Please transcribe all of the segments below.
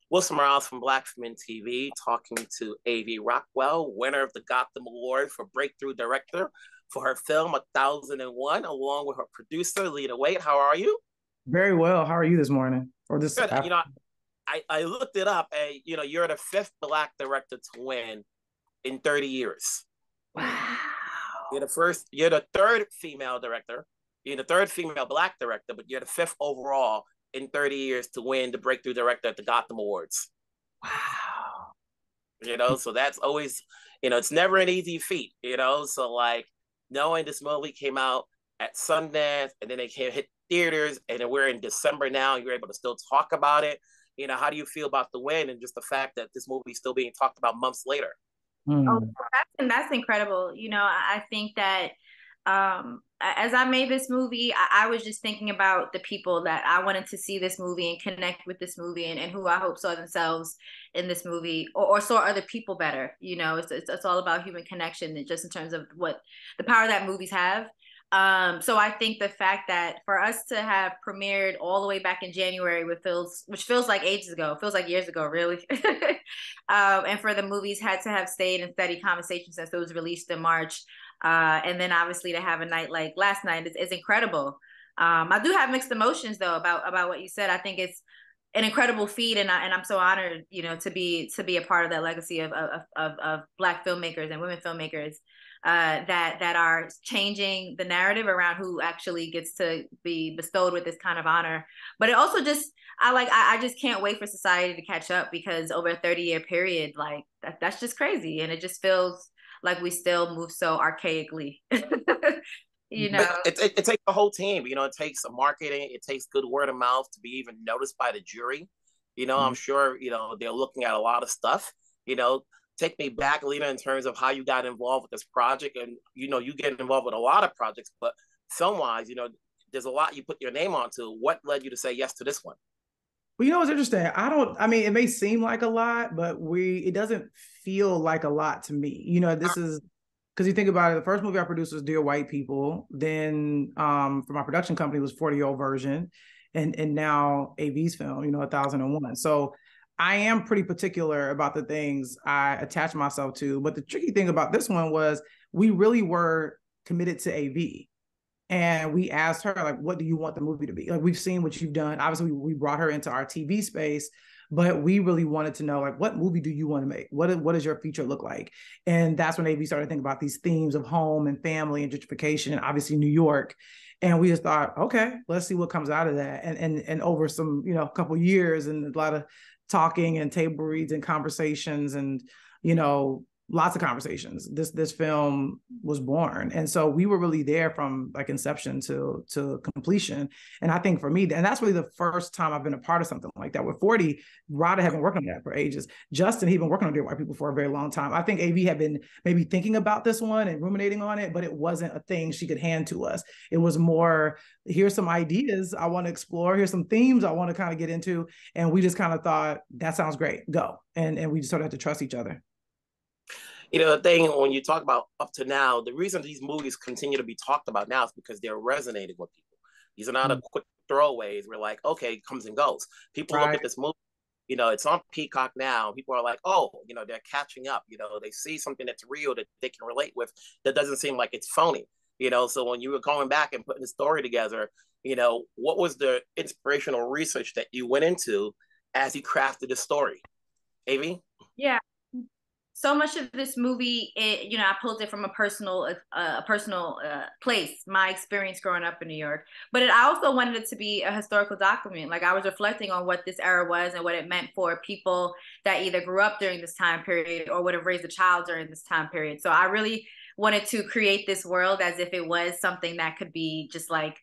Wilson Morales from Black Film TV, talking to A V Rockwell, winner of the Gotham Award for Breakthrough Director for her film 1001, along with her producer, Lena Waithe. How are you? Very well. How are you this morning or this Good. afternoon? I looked it up, and you're the fifth Black director to win in 30 years. Wow. You're the third female director. You're the third female Black director, but you're the fifth overall in 30 years to win the Breakthrough Director at the Gotham Awards. Wow. So that's always, it's never an easy feat, So like knowing this movie came out at Sundance and then they came hit theaters and then we're in December now, you're able to still talk about it. How do you feel about the win and just the fact that this movie is still being talked about months later? Oh, that's incredible. I think that as I made this movie, I was just thinking about the people that I wanted to see this movie and connect with this movie and who I hope saw themselves in this movie or saw other people better. It's all about human connection and just in terms of what the power that movies have. So I think the fact that for us to have premiered all the way back in January, which feels like ages ago, feels like years ago, really. And for the movies had to have stayed in steady conversation since it was released in March. And then obviously to have a night like last night is incredible. I do have mixed emotions though about what you said. I think it's an incredible feat, and I'm so honored, to be a part of that legacy of Black filmmakers and women filmmakers that are changing the narrative around who actually gets to be bestowed with this kind of honor. But it also just I just can't wait for society to catch up, because over a 30-year period, like that's just crazy, and it just feels like we still move so archaically. It takes a whole team. It takes a marketing, it takes good word of mouth to be even noticed by the jury. I'm sure they're looking at a lot of stuff. Take me back, Lena, in terms of how you got involved with this project, and you get involved with a lot of projects, but film wise, there's a lot you put your name onto. What led you to say yes to this one? Well, it's interesting. It may seem like a lot, but it doesn't feel like a lot to me. This is because you think about it, the first movie I produced was Dear White People. Then for my production company was 40-year-old version. And now AV's film, 1001. So I am pretty particular about the things I attach myself to. But the tricky thing about this one was we really were committed to AV. And we asked her, like, what do you want the movie to be? Like, we've seen what you've done. Obviously, we brought her into our TV space, but we really wanted to know, like, what movie do you want to make? What does your feature look like? And that's when AV started thinking about these themes of home and family and gentrification, and obviously New York. And we just thought, okay, let's see what comes out of that. And over some, couple of years and a lot of talking and table reads and conversations and, lots of conversations, this film was born. And so we were really there from like inception to completion. And I think for me, and that's really the first time I've been a part of something like that. With 40, Rada had been working on that for ages. Justin, he'd been working on Dear White People for a very long time. I think AV had been maybe thinking about this one and ruminating on it, but it wasn't a thing she could hand to us. It was more, here's some ideas I want to explore. Here's some themes I want to kind of get into. And we just kind of thought, that sounds great, go. And we just sort of had to trust each other. The thing when you talk about up to now, the reason these movies continue to be talked about now is because they're resonating with people. These are not a quick throwaways. We're like, okay, it comes and goes. People look at this movie, it's on Peacock now. People are like, oh, they're catching up. They see something that's real that they can relate with that doesn't seem like it's phony. So when you were going back and putting the story together, what was the inspirational research that you went into as you crafted the story? AV? Yeah. So much of this movie, I pulled it from a personal place, my experience growing up in New York. But I also wanted it to be a historical document. Like I was reflecting on what this era was and what it meant for people that either grew up during this time period or would have raised a child during this time period. So I really wanted to create this world as if it was something that could be just like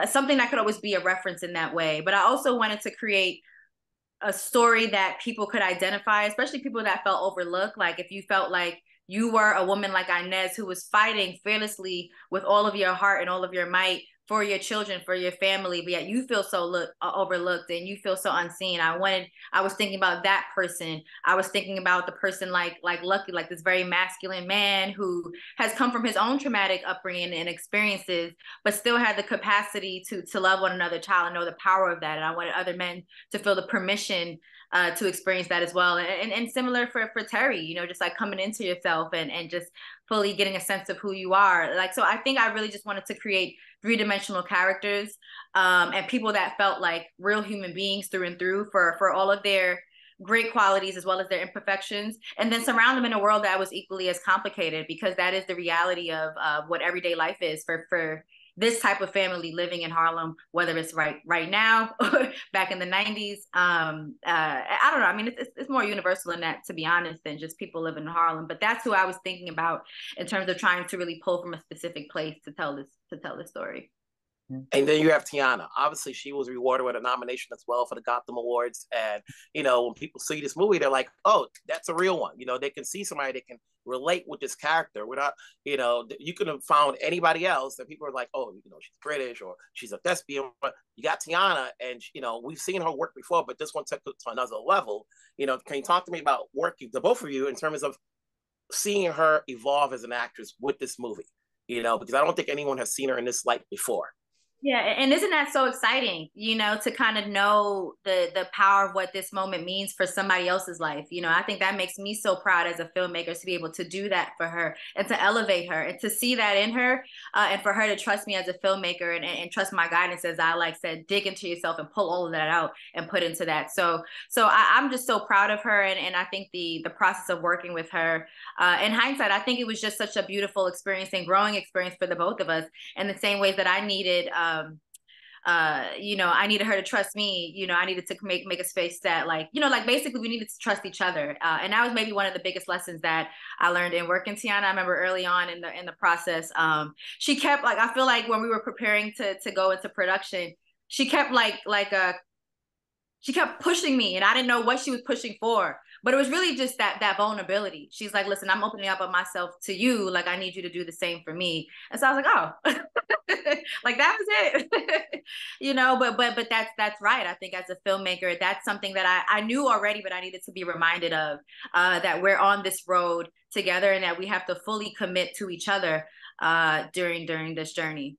something that could always be a reference in that way. But I also wanted to create a story that people could identify, especially people that felt overlooked. Like if you felt like you were a woman like Inez who was fighting fearlessly with all of your heart and all of your might for your children, for your family, but yet you feel so overlooked and you feel so unseen. I was thinking about that person. I was thinking about the person like Lucky, like this very masculine man who has come from his own traumatic upbringing and experiences, but still had the capacity to love one another child and know the power of that. And I wanted other men to feel the permission to experience that as well. And similar for Terry, you know, just like coming into yourself and just fully getting a sense of who you are. Like, so I think I really just wanted to create three-dimensional characters and people that felt like real human beings through and through for all of their great qualities as well as their imperfections, and then surround them in a world that was equally as complicated, because that is the reality of what everyday life is for this type of family living in Harlem, whether it's right now or back in the 90s. I don't know. I mean, it's more universal than that, to be honest, than just people living in Harlem. But that's who I was thinking about in terms of trying to really pull from a specific place to tell this story. And then you have Teyana. Obviously, she was rewarded with a nomination as well for the Gotham Awards. And, you know, when people see this movie, they're like, oh, that's a real one. You know, they can see somebody that can relate with this character without, you know, you could have found anybody else that people are like, oh, you know, she's British or she's a thespian. But you got Teyana, and, you know, we've seen her work before, but this one took it to another level. You know, can you talk to me about working, the both of you, in terms of seeing her evolve as an actress with this movie? You know, because I don't think anyone has seen her in this light before. Yeah, and isn't that so exciting, you know, to kind of know the power of what this moment means for somebody else's life. You know, I think that makes me so proud as a filmmaker to be able to do that for her and to elevate her and to see that in her, and for her to trust me as a filmmaker and trust my guidance, as I like said, dig into yourself and pull all of that out and put into that. So I'm just so proud of her, and I think the process of working with her, in hindsight, I think it was just such a beautiful experience and growing experience for the both of us, in the same ways that I needed you know, I needed her to trust me. You know, I needed to make a space that, like, you know, like basically we needed to trust each other. And that was maybe one of the biggest lessons that I learned in working Teyana. I remember early on in the process, she kept, like, I feel like when we were preparing to go into production, she kept she kept pushing me, and I didn't know what she was pushing for. But it was really just that vulnerability. She's like, listen, I'm opening up of myself to you. Like, I need you to do the same for me. And so I was like, oh, like that was it. You know, but that's right. I think as a filmmaker, that's something that I knew already, but I needed to be reminded of, that we're on this road together and that we have to fully commit to each other during this journey.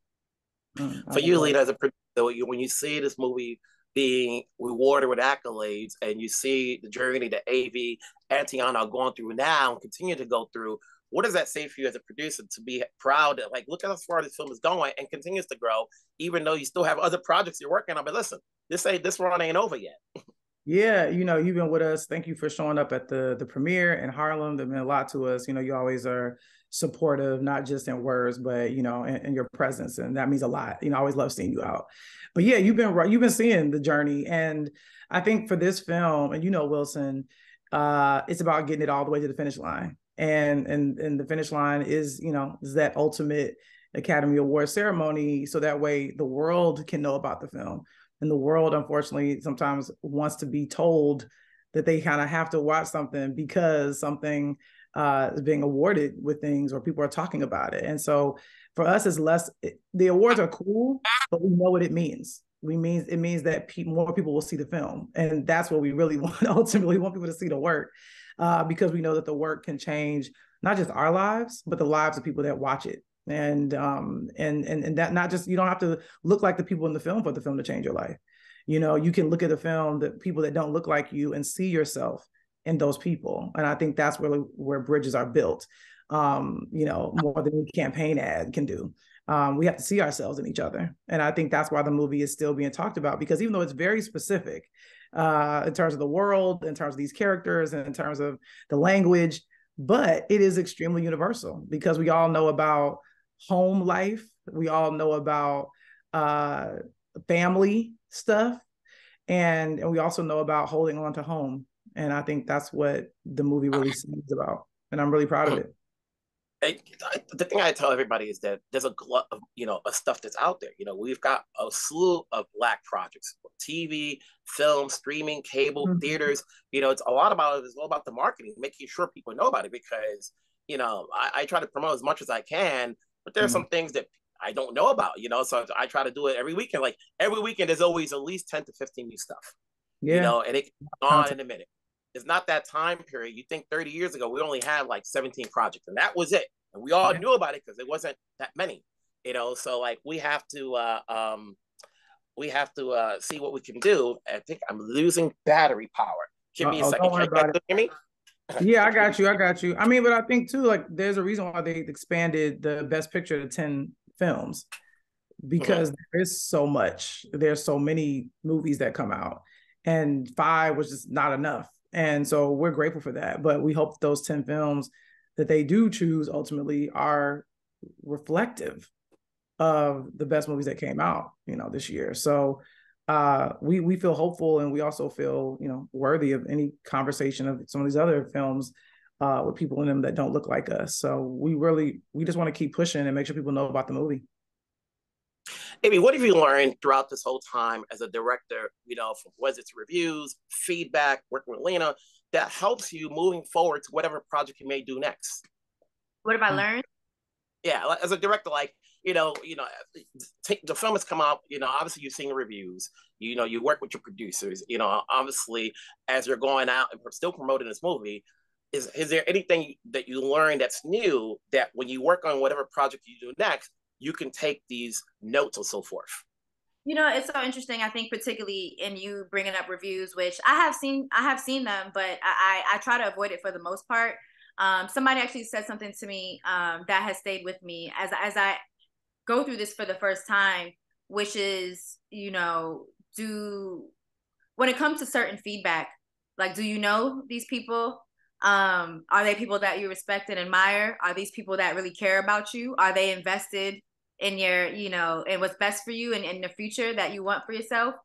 For you, Lena, as a producer, when you see this movie being rewarded with accolades, and you see the journey that AV and Teyana are going through now and continue to go through, what does that say for you as a producer, to be proud that, like, look at how far this film is going and continues to grow, even though you still have other projects you're working on? But listen, this run ain't over yet. Yeah, you know, you've been with us. Thank you for showing up at the premiere in Harlem. That meant a lot to us. You know, you always are supportive, not just in words, but, you know, in your presence. And that means a lot. You know, I always love seeing you out. But yeah, you've been seeing the journey. And I think for this film, and, you know, Wilson, it's about getting it all the way to the finish line. And the finish line is, you know, is that ultimate Academy Award ceremony. So that way the world can know about the film. And the world, unfortunately, sometimes wants to be told that they kind of have to watch something because something is being awarded with things, or people are talking about it. And so for us, it's less, the awards are cool, but we know what it means. It means that more people will see the film. And that's what we really want. Ultimately, we want people to see the work, because we know that the work can change not just our lives, but the lives of people that watch it. And that, not just, you don't have to look like the people in the film for the film to change your life. You know, you can look at the film, the people that don't look like you, and see yourself in those people. And I think that's where bridges are built, you know, more than any campaign ad can do. We have to see ourselves in each other. And I think that's why the movie is still being talked about, because even though it's very specific in terms of the world, in terms of these characters, and in terms of the language, but it is extremely universal, because we all know about home life. We all know about family stuff. And we also know about holding on to home. And I think that's what the movie really sings about. And I'm really proud of it. The thing I tell everybody is that there's a glut of, you know, of stuff that's out there. You know, we've got a slew of Black projects, TV, film, streaming, cable, theaters. You know, it's a lot about it. It's all about the marketing, making sure people know about it, because, you know, I try to promote as much as I can, but there are some things that I don't know about, so I try to do it every weekend. Like every weekend, there's always at least 10 to 15 new stuff, and it can go on in a minute. It's not that time period. You think 30 years ago, we only had like 17 projects and that was it. And we all knew about it because it wasn't that many, so like we have to see what we can do. I think I'm losing battery power. Give me a second. Don't worry about it. Hear me? Yeah, I got you. I mean, but I think too, like there's a reason why they expanded the best picture to 10 films, because there's so much. There's so many movies that come out, and 5 was just not enough. And so we're grateful for that. But we hope those 10 films that they do choose ultimately are reflective of the best movies that came out, this year. So we feel hopeful, and we also feel, worthy of any conversation of some of these other films with people in them that don't look like us. So we just want to keep pushing and make sure people know about the movie. Amy, what have you learned throughout this whole time as a director, from whether it's reviews, feedback, working with Lena, that helps you moving forward to whatever project you may do next? What have I learned? Yeah, as a director, like, the film has come out, obviously you've seen the reviews, you work with your producers, obviously as you're going out and still promoting this movie, is there anything that you learned that's new that when you work on whatever project you do next, you can take these notes and so forth? It's so interesting. I think particularly in you bringing up reviews, which I have seen them, but I try to avoid it for the most part. Somebody actually said something to me that has stayed with me as I go through this for the first time, which is, when it comes to certain feedback, like, do you know these people? Are they people that you respect and admire? Are these people that really care about you? Are they invested in your, in what's best for you and in the future that you want for yourself?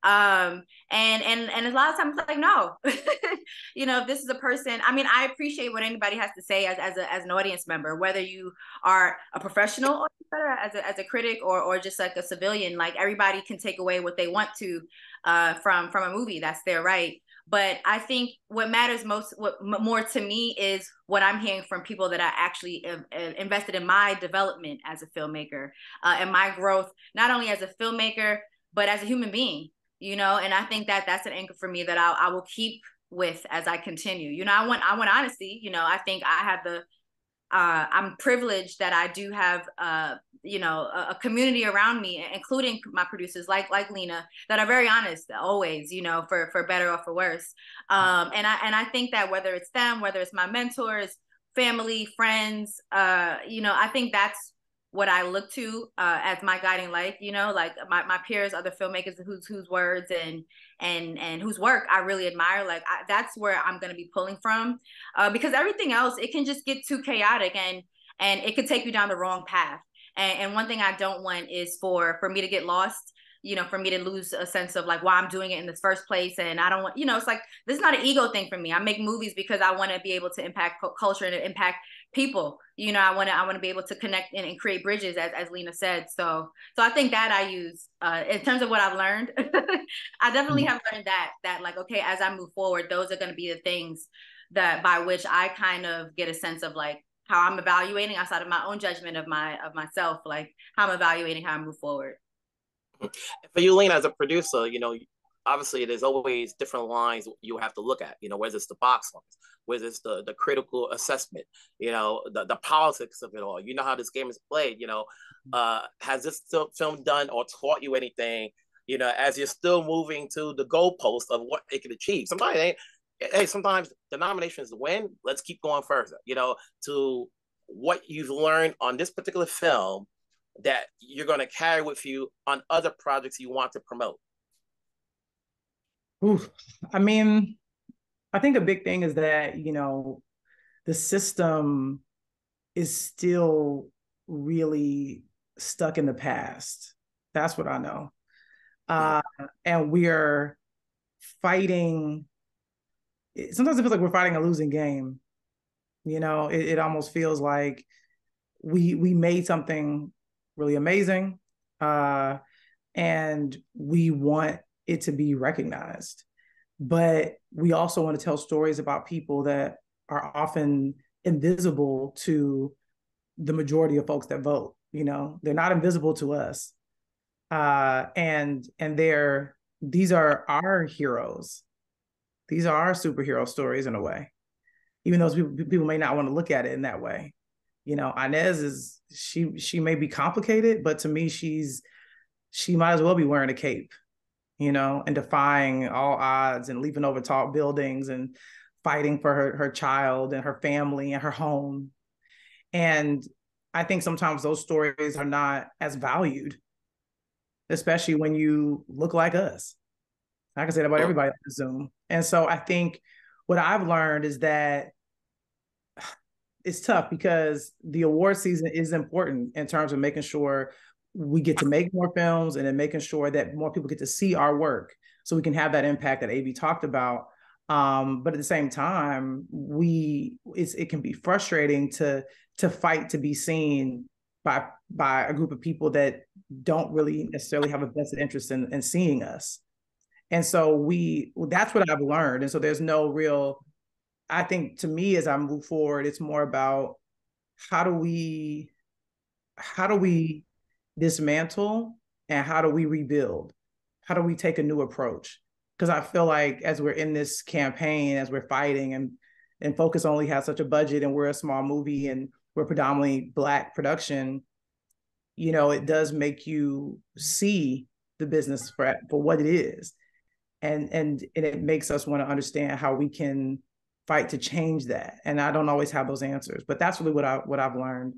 And a lot of times, like, no, if this is a person, I mean, I appreciate what anybody has to say as an audience member, whether you are a professional or as a critic or just like a civilian. Like, everybody can take away what they want to from a movie. That's their right. But I think what matters more to me is what I'm hearing from people that are actually invested in my development as a filmmaker and my growth, not only as a filmmaker, but as a human being, and I think that that's an anchor for me that I will keep with as I continue. I want honesty. I think I have I'm privileged that I do have, a community around me, including my producers like Lena, that are very honest always, for better or for worse. And I think that whether it's them, whether it's my mentors, family, friends, I think that's what I look to as my guiding light, like my peers, other filmmakers whose words and whose work I really admire. Like, that's where I'm going to be pulling from, because everything else, it can just get too chaotic and it could take you down the wrong path. And one thing I don't want is for me to get lost, for me to lose a sense of like why I'm doing it in the first place. And I don't want, it's like, this is not an ego thing for me. I make movies because I want to be able to impact culture and impact people. I want to be able to connect and create bridges, as Lena said. So I think that I use in terms of what I've learned. I definitely have learned that like, okay, as I move forward, those are going to be the things that by which I kind of get a sense of like how I'm evaluating outside of my own judgment of myself, like how I'm evaluating how I move forward. For you, Lena, as a producer, obviously there's always different lines you have to look at, whether it's the box office, whether it's the critical assessment, the politics of it all. You know how this game is played, has this film done or taught you anything, as you're still moving to the goalpost of what it can achieve? Sometimes the nomination is the win. Let's keep going further, to what you've learned on this particular film that you're going to carry with you on other projects you want to promote. Ooh, I mean, I think a big thing is that, the system is still really stuck in the past. That's what I know. And we're fighting. Sometimes it feels like we're fighting a losing game. It almost feels like we made something really amazing, and we want it to be recognized. But we also want to tell stories about people that are often invisible to the majority of folks that vote. You know, they're not invisible to us. And these are our heroes. These are our superhero stories in a way, even though people may not want to look at it in that way. You know, Inez she may be complicated, but to me, she might as well be wearing a cape, you know, and defying all odds and leaping over tall buildings and fighting for her child and her family and her home. And I think sometimes those stories are not as valued, especially when you look like us. I can say that about everybody on Zoom. And so I think what I've learned is that it's tough because the award season is important in terms of making sure we get to make more films and then making sure that more people get to see our work so we can have that impact that AV talked about. But at the same time, it can be frustrating to fight to be seen by a group of people that don't really necessarily have a vested interest in seeing us. And so that's what I've learned. And so there's no real, I think to me, as I move forward, it's more about how do we dismantle and how do we rebuild? How do we take a new approach? Because I feel like as we're in this campaign, as we're fighting, and Focus only has such a budget and we're a small movie and we're predominantly Black production, you know, it does make you see the business for what it is. And it makes us want to understand how we can fight to change that. And I don't always have those answers, but that's really what I've learned.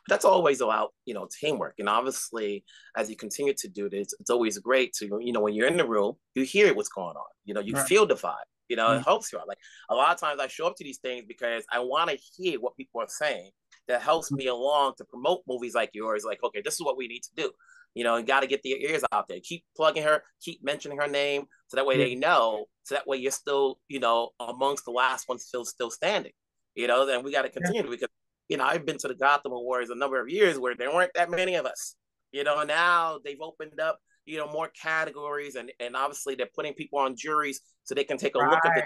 That's always about, you know, teamwork. And obviously, as you continue to do this, it's always great to, you know, when you're in the room, you hear what's going on. You know, you feel the vibe. You know, it helps you out. Like a lot of times I show up to these things because I want to hear what people are saying. That helps me along to promote movies like yours. Like, okay, this is what we need to do. You know, you got to get the ears out there. Keep plugging her, keep mentioning her name, so that way they know. So that way you're still, you know, amongst the last ones still standing. You know, then we got to continue because, you know, I've been to the Gotham Awards a number of years where there weren't that many of us. You know, now they've opened up, you know, more categories, and obviously they're putting people on juries so they can take a look at it.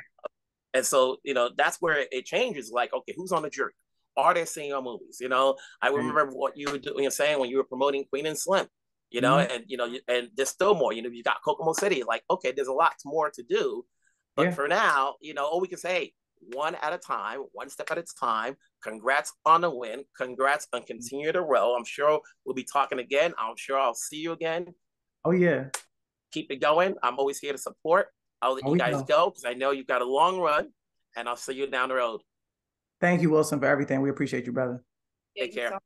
And so, you know, that's where it changes. Like, okay, who's on the jury? Are they seeing your movies? You know, I remember what you were doing, saying when you were promoting Queen and Slim. You know, and you know, and there's still more. You know, you got Kokomo City. Like, okay, there's a lot more to do, but for now, you know, all we can say, hey, one at a time, one step at a time. Congrats on the win. Congrats on continue to roll. I'm sure we'll be talking again. I'm sure I'll see you again. Oh yeah. Keep it going. I'm always here to support. I'll let you guys go because I know you've got a long run, and I'll see you down the road. Thank you, Wilson, for everything. We appreciate you, brother. Take care.